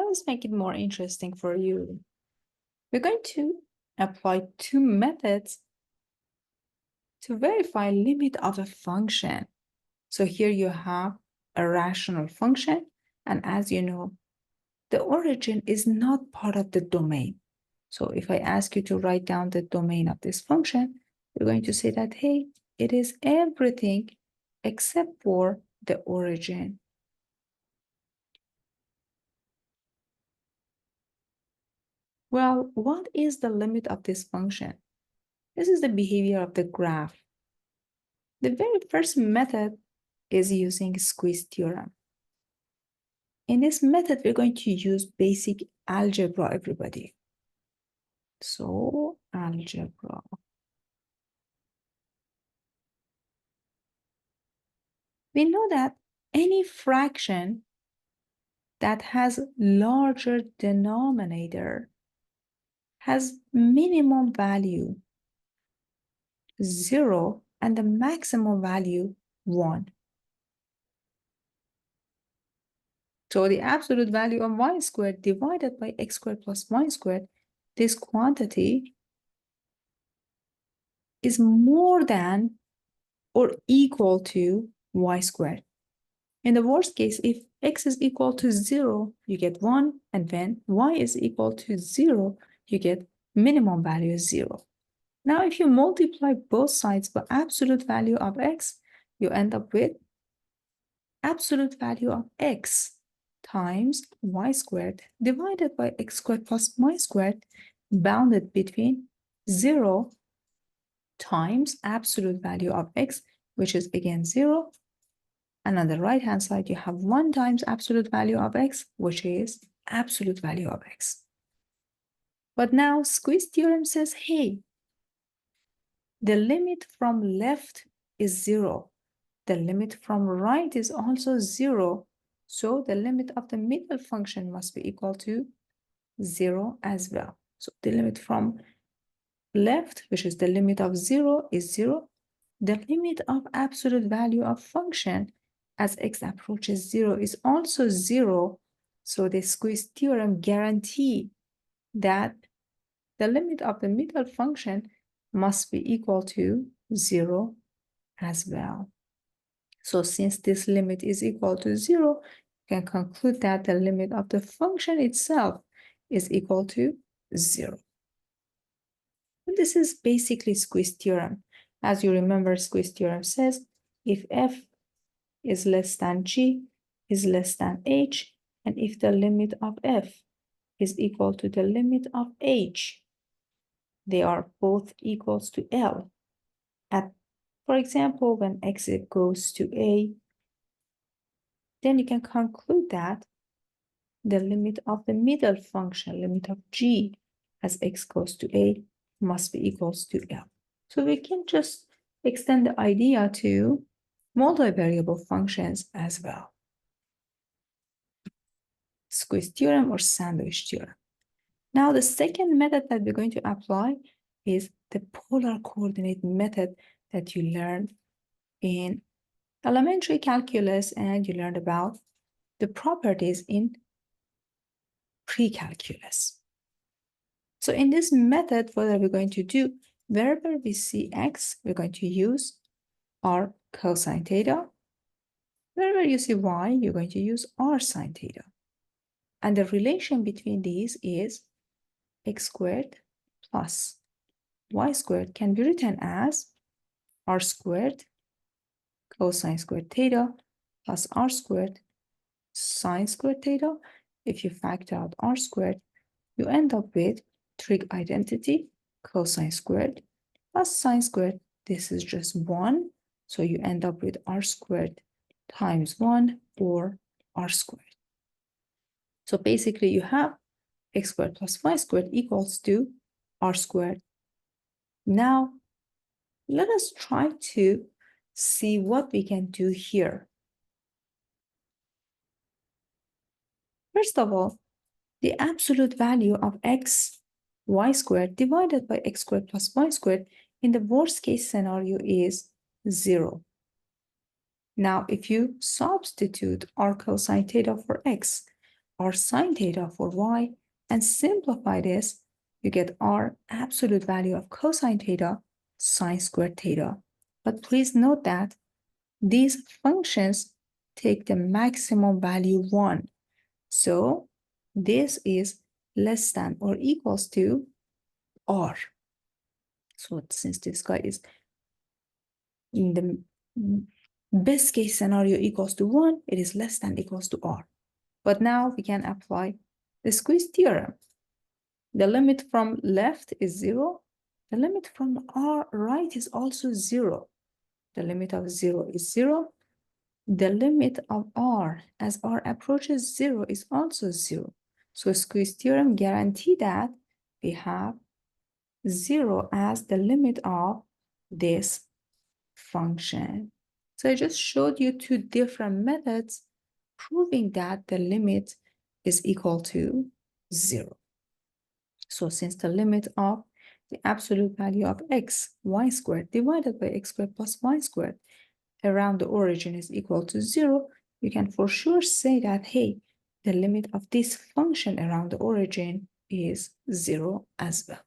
Let's make it more interesting for you. We're going to apply two methods to verify limit of a function. So here you have a rational function, and as you know, the origin is not part of the domain. So if I ask you to write down the domain of this function, you're going to say that, hey, it is everything except for the origin. Well, what is the limit of this function? This is the behavior of the graph. The very first method is using squeeze theorem. In this method, we're going to use basic algebra, everybody. So, algebra. We know that any fraction that has larger denominator has minimum value 0 and the maximum value 1. So the absolute value of y squared divided by x squared plus y squared, this quantity is more than or equal to y squared. In the worst case, if x is equal to 0, you get 1, and when y is equal to 0, you get minimum value 0. Now, if you multiply both sides by absolute value of x, you end up with absolute value of x times y squared divided by x squared plus y squared, bounded between 0 times absolute value of x, which is again 0. And on the right-hand side, you have 1 times absolute value of x, which is absolute value of x. But now squeeze theorem says, hey, the limit from left is 0. The limit from right is also 0. So the limit of the middle function must be equal to 0 as well. So the limit from left, which is the limit of 0, is 0. The limit of absolute value of function as x approaches 0 is also 0. So the squeeze theorem guarantees that the limit of the middle function must be equal to 0 as well. So since this limit is equal to 0, you can conclude that the limit of the function itself is equal to 0. And this is basically squeeze theorem. As you remember, squeeze theorem says if f is less than g is less than h, and if the limit of f is equal to the limit of h, they are both equals to L. For example, when x goes to a, then you can conclude that the limit of the middle function, limit of g, as x goes to a, must be equals to L. So we can just extend the idea to multivariable functions as well. Squeeze theorem or sandwich theorem. Now, the second method that we're going to apply is the polar coordinate method that you learned in elementary calculus, and you learned about the properties in pre-calculus. So in this method, what are we going to do? Wherever we see x, we're going to use r cosine theta. Wherever you see y, you're going to use r sine theta. And the relation between these is x squared plus y squared can be written as r squared cosine squared theta plus r squared sine squared theta. If you factor out r squared, you end up with trig identity, cosine squared plus sine squared. This is just 1. So you end up with r squared times 1 or r squared. So basically you have x squared plus y squared equals to r squared. Now, let us try to see what we can do here. First of all, the absolute value of x, y squared divided by x squared plus y squared in the worst case scenario is 0. Now, if you substitute r cosine theta for x, r sine theta for y, and simplify this, you get r absolute value of cosine theta sine squared theta. But please note that these functions take the maximum value 1. So this is less than or equals to r. So since this guy is in the best case scenario equals to 1, it is less than equals to r. But now we can apply the squeeze theorem. The limit from left is 0. The limit from r right is also 0. The limit of 0 is 0. The limit of r as r approaches 0 is also 0. So squeeze theorem guarantee that we have 0 as the limit of this function. So I just showed you two different methods proving that the limit is equal to 0. So since the limit of the absolute value of x, y squared divided by x squared plus y squared around the origin is equal to 0, you can for sure say that, hey, the limit of this function around the origin is 0 as well.